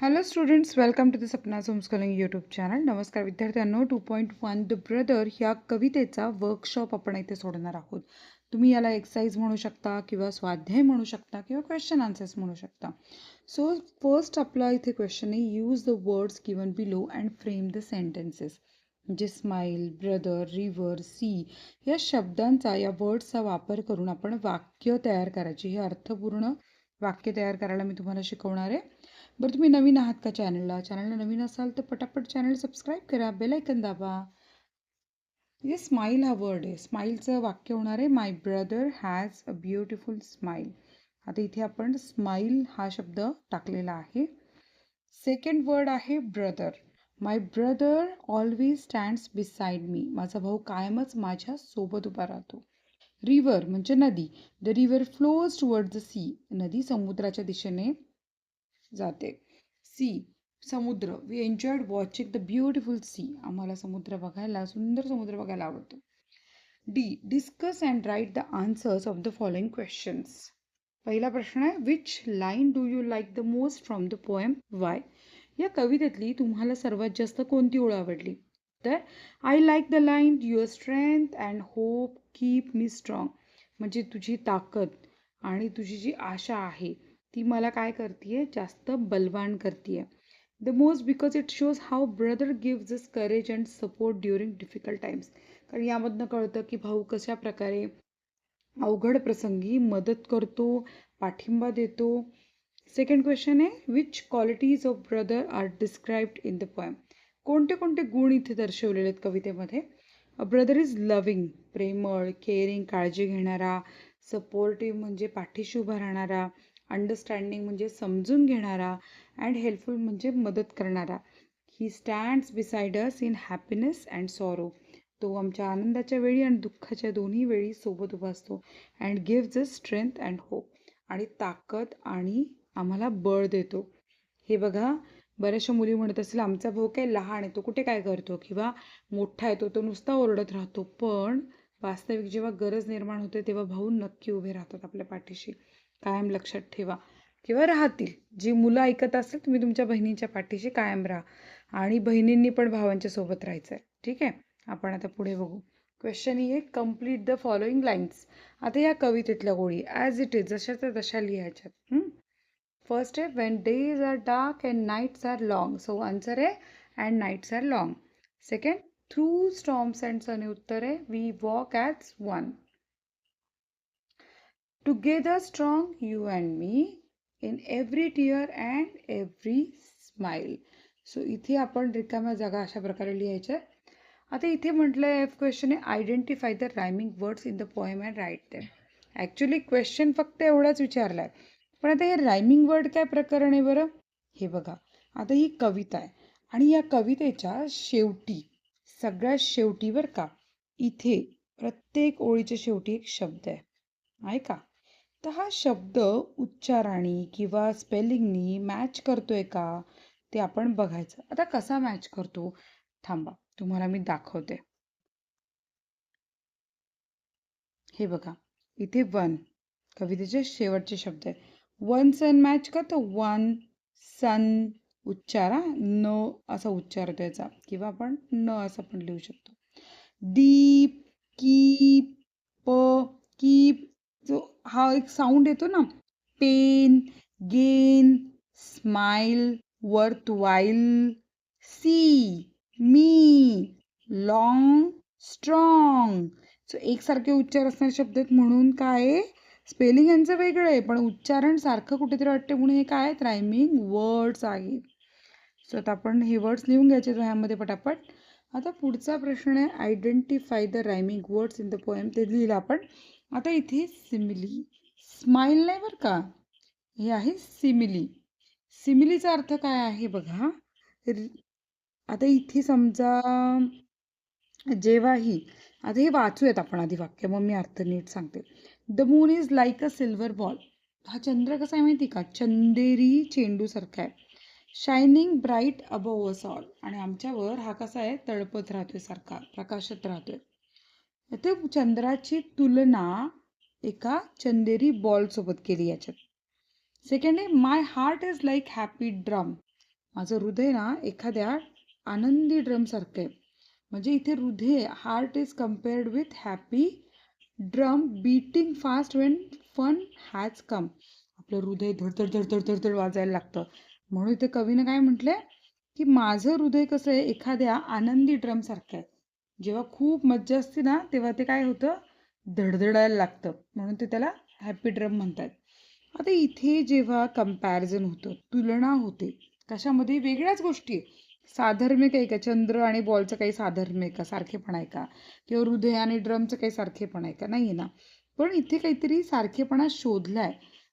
Hello students, welcome to the Sapna's homeschooling YouTube channel. नमस्कार विद्यार्थ्यांनो. 2.1 the brother ह्या कवितेचा वर्कशॉप आपण इथे सोडणार आहोत. तुम्ही याला एक्सरसाइज म्हणू शकता किंवा स्वाध्याय म्हणू शकता किंवा क्वेश्चन आन्सर्स म्हणू शकता. सो फर्स्ट आपला इथे क्वेश्चन आहे, use the words given below and frame the sentences. म्हणजे स्माईल, ब्रदर, रिव्हर, सी या शब्दांचा, या वर्ड्सचा वापर करून आपण वाक्य तयार करायची. हे अर्थपूर्ण वाक्य तयार करायला मी तुम्हाला शिकवणार आहे. बरं, तुम्ही नवीन आहात का चॅनलला नवीन असाल तर पटापट चॅनल सबस्क्राईब करा, बेल आयकन दाबा. हे स्माईल हा वर्ड आहे. स्माईलचं वाक्य होणार आहे, my brother has a beautiful smile. आता इथे आपण स्माईल हा शब्द टाकलेला आहे. सेकंड वर्ड आहे brother. My brother always stands beside me. माझा भाऊ कायमच माझ्या सोबत उभा राहतो. रिव्हर म्हणजे नदी. The river flows towards the sea. नदी समुद्राच्या दिशेने जाते. सी समुद्र. We enjoyed watching the beautiful sea. आम्हाला सुंदर समुद्र बघायला आवडतो. D discuss and write the answers of the following questions. पहिला प्रश्न आहे, which line do you like the most from the poem, why. या कवितेतली तुम्हाला सर्वात जास्त कोणती ओळ आवडली? तर I like the line, your strength and hope keep me strong. म्हणजे तुझी ताकद आणि तुझी जी आशा आहे ती मला काय करते, जास्त बलवान करते. The most because it shows how brother gives us courage and support during difficult times. कारण यामधनं कळतं की भाऊ कशा प्रकारे अवघड प्रसंगी मदत करतो, पाठिंबा देतो. सेकंड क्वेश्चन आहे, which qualities of brother are described in the poem. कोणते कोणते गुण इथे दर्शवलेले आहेत कवितेमध्ये? अ ब्रदर इज लव्हिंग, प्रेमळ, केअरिंग, काळजी घेणारा. सपोर्टिव्ह म्हणजे पाठीशी उभा राहणारा. अंडरस्टँडिंग म्हणजे समजून घेणारा. अँड हेल्पफुल म्हणजे मदत करणारा. He stands beside us in happiness and sorrow. तो आमच्या आनंदाच्या वेळी आणि दुःखाच्या दोन्ही वेळी सोबत उभा असतो. And gives us strength and hope. आणि ताकद आणि आम्हाला बळ देतो. हे बघा, बऱ्याचशा मुली म्हणत असतील आमचा भाऊ काय लहान आहे, तो कुठे काय करतो, किंवा मोठा आहे तो नुसता ओरडत राहतो. पण वास्तविक जेव्हा गरज निर्माण होते तेव्हा भाऊ नक्की उभे राहतात आपल्या पाठीशी. कायम लक्षात ठेवा, किंवा राहतील. जी मुलं ऐकत असेल, तुम्ही तुमच्या बहिणीच्या पाठीशी कायम राहा. आणि बहिणींनी पण भावांच्या सोबत राहायचं आहे. ठीक आहे, आपण आता पुढे बघू. क्वेश्चन ही आहे, कम्प्लीट द फॉलोइंग लाईन्स. आता या कवितेतल्या ओळी ॲज इट इज जशाच्या तशा लिहायच्यात. फर्स्ट आहे, when days are dark and nights are long. So answer आहे and nights are long. Second, through storms and sun. उत्तर आहे, we walk as one. Together strong you and me, in every tear and every smile. So इथे आपण रिकाम्या जागा अशा प्रकारे लिहायच्या. आता इथे म्हटलं आहे, क्वेश्चन आहे, identify the rhyming words in the poem and write them. Actually question फक्त एवढाच विचारला आहे, पण आता हे रायमिंग वर्ड काय प्रकरण आहे बरं? हे बघा, आता ही कविता आहे आणि या कवितेच्या शेवटी, सगळ्यात शेवटी बरं का, इथे प्रत्येक ओळीच्या शेवटी एक शब्द आहे का? तर हा शब्द उच्चाराने किंवा स्पेलिंगनी मॅच करतोय का ते आपण बघायचं. आता कसा मॅच करतो, थांबा तुम्हाला मी दाखवते. हे बघा, इथे वन कवितेचे शेवटचे शब्द आहे. वन सन मॅच करतो. वन सन उच्चारा, न असा उच्चार होतो याचा, किंवा आपण न असं पण लिहू शकतो. डीप, कीप, प, कीप, जो हा एक साऊंड येतो ना, pen, gain, smile, worth while, see, me, long, strong. So एकसारखे उच्चार असणारे शब्द आहेत म्हणून काय, स्पेलिंग यांचं वेगळं आहे पण उच्चारण सारखं कुठेतरी वाटते म्हणून हे काय आहेत, रायमिंग वर्ड्स आहेत. सो आता आपण हे वर्ड्स लिहून घ्यायचे ह्यामध्ये पटापट. आता पुढचा प्रश्न आहे, identify the rhyming words in the poem. ते लिहिलं आपण. आता इथे सिमिली, स्माईल नाही बरं का, हे आहे सिमिली. सिमिलीचा अर्थ काय आहे बघा. आता इथे समजा जेव्हाही, आता हे वाचूयात आपण आधी वाक्य, मग मी अर्थ नीट सांगते. The moon is like a silver ball. हा चंद्र कसा आहे माहिती का, चंदेरी चेंडू सारखा आहे. Shining bright above us all. आणि आमच्यावर हा कसा आहे, तळपत राहतोय, सारखा प्रकाशत राहतोय. आता चंद्राची तुलना एका चंदेरी बॉल सोबत केली याच्यात. सेकंड आहे, my heart is like happy drum. माझं हृदय ना एखाद्या आनंदी ड्रमसारखं आहे. म्हणजे इथे हृदय, heart is compared with happy drum beating fast when fun has come. आपलं हृदय धडधड धडधड धडधड वाजायला लागतं. म्हणून इथे कवीनं काय म्हटलंय की माझं हृदय कसं आहे एखाद्या आनंदी ड्रमसारखं आहे. जेव्हा खूप मज्जा असते ना तेव्हा ते काय होतं, धडधडायला लागतं. म्हणून ते त्याला हॅपी ड्रम म्हणतात. आता इथे जेव्हा कम्पॅरिझन होतं, तुलना होते, कशामध्ये वेगळ्याच गोष्टी आहे. साधर्म्य आहे का, चंद्र आणि बॉलचं काही साधर्म्य आहे का, सारखेपण आहे का, किंवा हृदय आणि ड्रमचं काही सारखेपण आहे का, नाही आहे ना. पण इथे काहीतरी सारखेपणा शोधलाय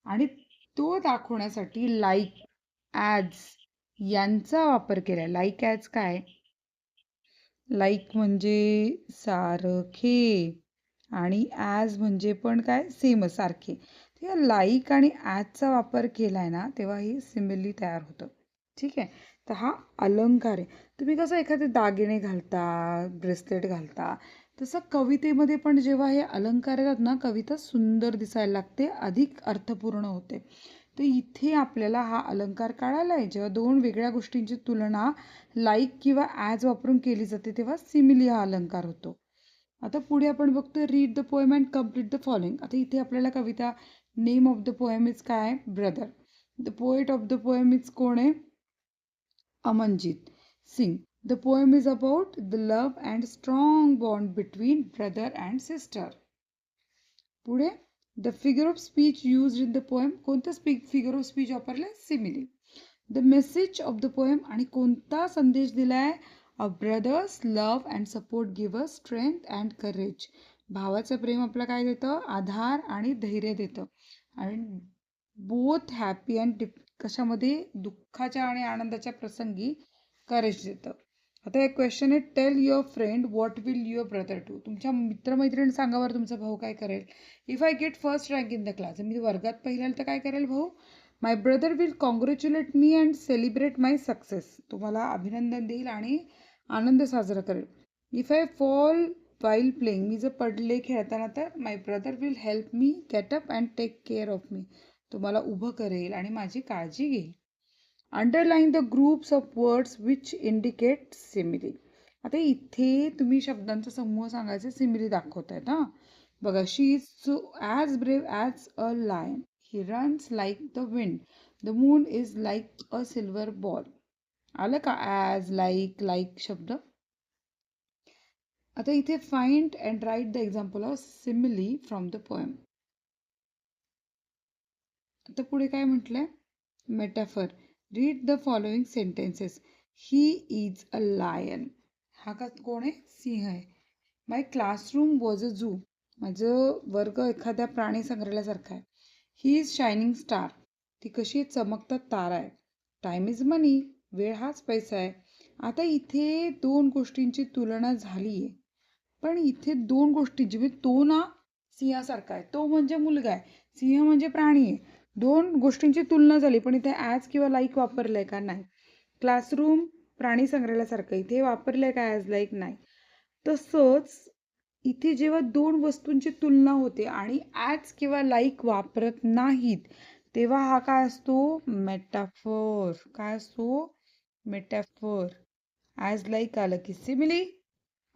आणि तो दाखवण्यासाठी लाईक, ॲज यांचा वापर केलाय. लाईक ॲज काय, लाईक म्हणजे सारखे आणि ॲज म्हणजे पण काय, सेमच, सारखे. तेव्हा लाईक आणि ॲजचा वापर केलाय ना तेव्हा ही सिमिली तयार होतं. ठीक आहे. तर हा अलंकार आहे. तुम्ही कसं एखादे दागिने घालता, ब्रेसलेट घालता, तसं कवितेमध्ये पण जेव्हा हे अलंकार येतात ना कविता सुंदर दिसायला लागते, अधिक अर्थपूर्ण होते. तर इथे आपल्याला हा अलंकार कळाला आहे. जेव्हा दोन वेगळ्या गोष्टींची तुलना लाईक किंवा ॲज वापरून केली जाते तेव्हा सिमिली हा अलंकार होतो. आता पुढे आपण बघतोय read the poem and complete the following. आता इथे आपल्याला कविता, name of the poem is काय, brother. The poet of the poem is कोण आहे, Amanjeet Singh. The poem is about the love and strong bond between brother and sister. पुढे the figure of speech use in the poem, कोणतं figure of speech वापरलं, simile. The message of the poem, आणि कोणता संदेश दिलाय, अ brothers love and support give strength and courage. भावाचं प्रेम आपलं काय देतं, आधार आणि धैर्य देतं. आणि बोथ हॅपी अँड कशामध्ये, दुःखाच्या आणि आनंदाच्या प्रसंगी करेज देतं. आता एक क्वेश्चन आहे, tell your friend what will your brother do. तुमच्या मित्रमैत्रिणी सांगावर तुमचा भाऊ काय करेल. If I get first rank in the class, मी वर्गात पहिल्याला तर काय करेल भाऊ, my brother will congratulate me and celebrate my success. तुम्हाला अभिनंदन देईल आणि आनंद साजरा करेल. If I fall while playing, मी जर पडले खेळताना तर my brother will help me get up and take care of मी. तुम्हाला उभं करेल आणि माझी काळजी घेईल. Underline the groups of words which indicate simile. आता इथे तुम्ही शब्दांचा समूह सांगायचे, सिमिली दाखवतायत हां. बघा, she is so as brave as a lion, he runs like the wind, the moon is like a silver ball. आलं का ॲज, लाईक, लाईक शब्द. आता इथे find and write the example of simile from the poem. आता पुढे काय म्हटलंय, metaphor. Read the following sentences. He is a lion, हा का कोण आहे, सिंह आहे. My classroom was a zoo, माझं वर्ग एखाद्या प्राणी संग्रहालयासारखा आहे. ही इज शायनिंग स्टार, ती कशी चमकता तारा आहे. टाइम इज मनी, वेळ हाच पैसा आहे. आता इथे दोन गोष्टींची तुलना झाली आहे, पण इथे दोन गोष्टींची, म्हणजे तो ना सिंहासारखा आहे, तो म्हणजे मुलगा आहे, सिंह म्हणजे प्राणी आहे. दोन गोष्टींची तुलना झाली, पण इथे ॲज किंवा लाईक वापरलंय का, नाही. क्लासरूम प्राणी संग्रहालयासारखं, इथे वापरलंय का ॲज, लाईक, नाही. तसंच इथे जेव्हा दोन वस्तूंची तुलना होते आणि ॲज किंवा लाईक वापरत नाहीत तेव्हा हा काय असतो, मेटाफोर. काय असतो, मेटाफोर. ॲज लाईक आलं की सिमिली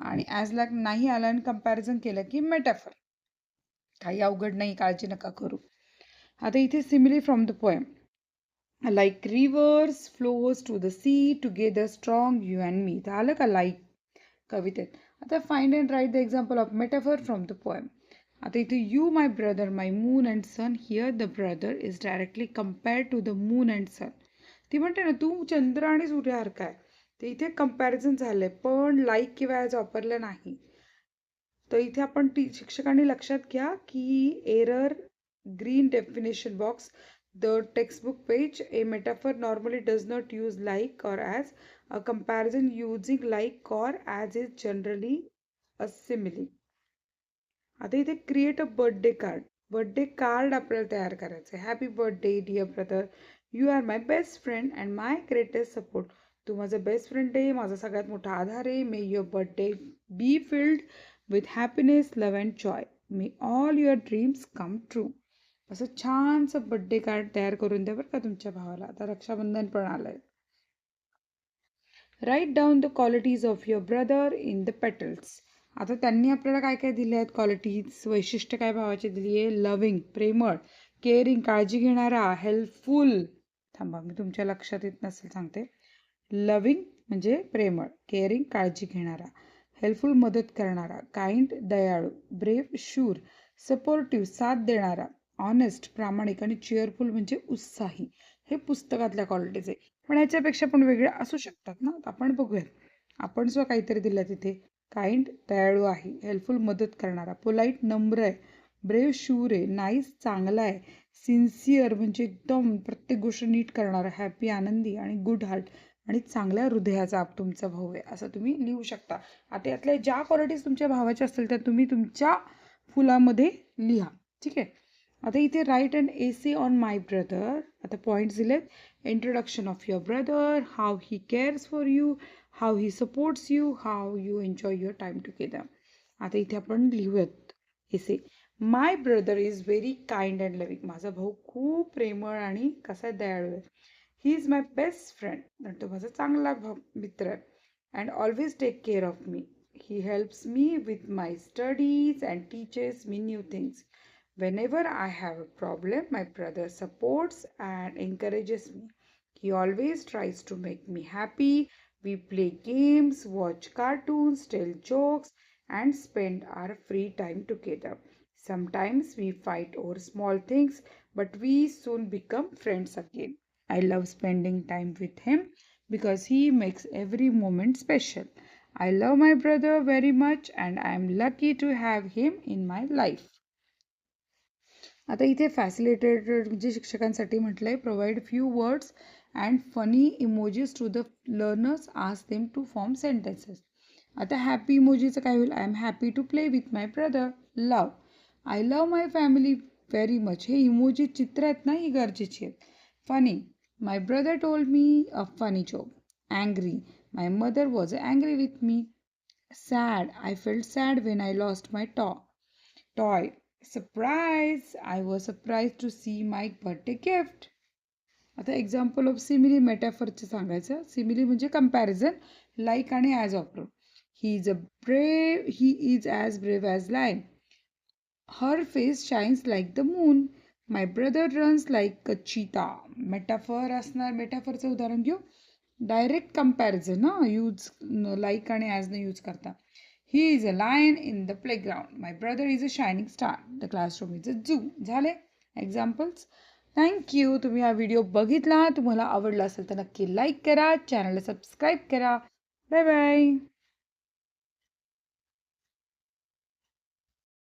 आणि ॲज लाईक नाही आलं आणि कम्पॅरिझन केलं की मेटाफोर. काही अवघड नाही, काळजी नका करू. आता इथे simile from the poem, like rivers flows to the sea together strong you and me. तर आलं का लाईक कवितेत. आता find and write the example of metaphor from the poem. आता इथे you my brother my moon and sun, here the brother is directly compared to the moon and sun. ती म्हणते ना तू चंद्र आणि सूर्यासारखा आहे, तर इथे कम्पॅरिझन झालंय पण लाईक किंवा ॲज वापरलं नाही. तर इथे आपण शिक्षकांनी लक्षात घ्या की error, green definition box, the textbook page. A metaphor normally does not use like or as. A comparison using like or as is generally a simile. आता इथे create a birthday card. Birthday card आपल्याला तयार करायचं आहे. Happy birthday dear brother, you are my best friend and my greatest support. तू माझा best friend आहे, माझा सगळ्यात मोठा आधार आहे. May your birthday be filled with happiness, love and joy. May all your dreams come true. असं छानसं बड्डे कार्ड तयार करून द्या बरं का तुमच्या भावाला. आता रक्षाबंधन पण आलंय. Write down the qualities of your brother in the petals. आता त्यांनी आपल्याला काय काय दिले आहेत क्वालिटीज, वैशिष्ट्य काय भावाची दिली आहे? लव्हिंग, प्रेमळ, केअरिंग, काळजी घेणारा, हेल्पफुल. थांबा, मी तुमच्या लक्षात येत नसेल सांगते. लव्हिंग म्हणजे प्रेमळ, केअरिंग काळजी घेणारा, हेल्पफुल मदत करणारा, काइंड दयाळू, ब्रेव्ह शूर, सपोर्टिव्ह साथ देणारा, ऑनेस्ट प्रामाणिक आणि चेअरफुल म्हणजे उत्साही. हे पुस्तकातल्या क्वालिटीज आहे. पण ह्याच्यापेक्षा पण वेगळ्या असू शकतात ना. आपण बघूयात. आपण जो काहीतरी दिलं तिथे, काइंड दयाळू आहे, हेल्पफुल मदत करणारा, पोलाईट नम्र आहे, ब्रेव्ह शूर आहे, नाईस चांगला आहे, सिन्सिअर म्हणजे एकदम प्रत्येक गोष्ट नीट करणारा, हॅपी आनंदी आणि गुड हार्ट आणि चांगल्या हृदयाचा तुमचा भाऊ आहे, असं तुम्ही लिहू शकता. आता यातल्या ज्या क्वालिटीज तुमच्या भावाच्या असतील त्या तुम्ही तुमच्या फुलामध्ये लिहा. ठीक आहे. आता इथे write and essay on my brother. आता पॉईंट्स दिलेत. Introduction of your brother, how he cares for you, how he supports you, how you enjoy your time together. आता इथे आपण लिहूयात essay. My brother is very kind and loving. माझा भाऊ खूप प्रेमळ आणि कसा दयाळू आहे. He is my best friend. तर तो माझा चांगला मित्र आहे. And always take care of me. He helps me with my studies and teaches me new things. Whenever I have a problem, my brother supports and encourages me. He always tries to make me happy. We play games, watch cartoons, tell jokes, and spend our free time together. Sometimes we fight over small things, but we soon become friends again. I love spending time with him because he makes every moment special. I love my brother very much and I am lucky to have him in my life. आता इथे फॅसिलिटेटेड म्हणजे शिक्षकांसाठी म्हटलंय, provide few words and funny emojis to the learners, ask them to form sentences. आता happy इमोजीचं काय होईल? I am happy to play with my brother. Love, I love my family very much. हे इमोजी चित्र आहेत ना, ही गरजेची आहेत. Funny, my brother told me a funny joke. Angry, my mother was angry with me. Sad, I felt sad when I lost my toy. Surprise! I was surprised to see my birthday gift. आता example of simile मेटाफरचं सांगायचं. Simile म्हणजे comparison, like आणि as वापरून. He is as brave as lion. Her face shines like the moon. My brother runs like a cheetah. Metaphor असणार. मेटाफरचं उदाहरण घेऊ. Direct comparison use like आणि ॲजनं यूज करता. He is a lion in the playground. My brother is a shining star. The classroom is a zoo. झाले examples. Thank you. तुम्ही हा video बघितला, तुम्हाला आवडला असेल तर नक्की लाईक करा, चॅनलला सबस्क्राईब करा. Bye bye.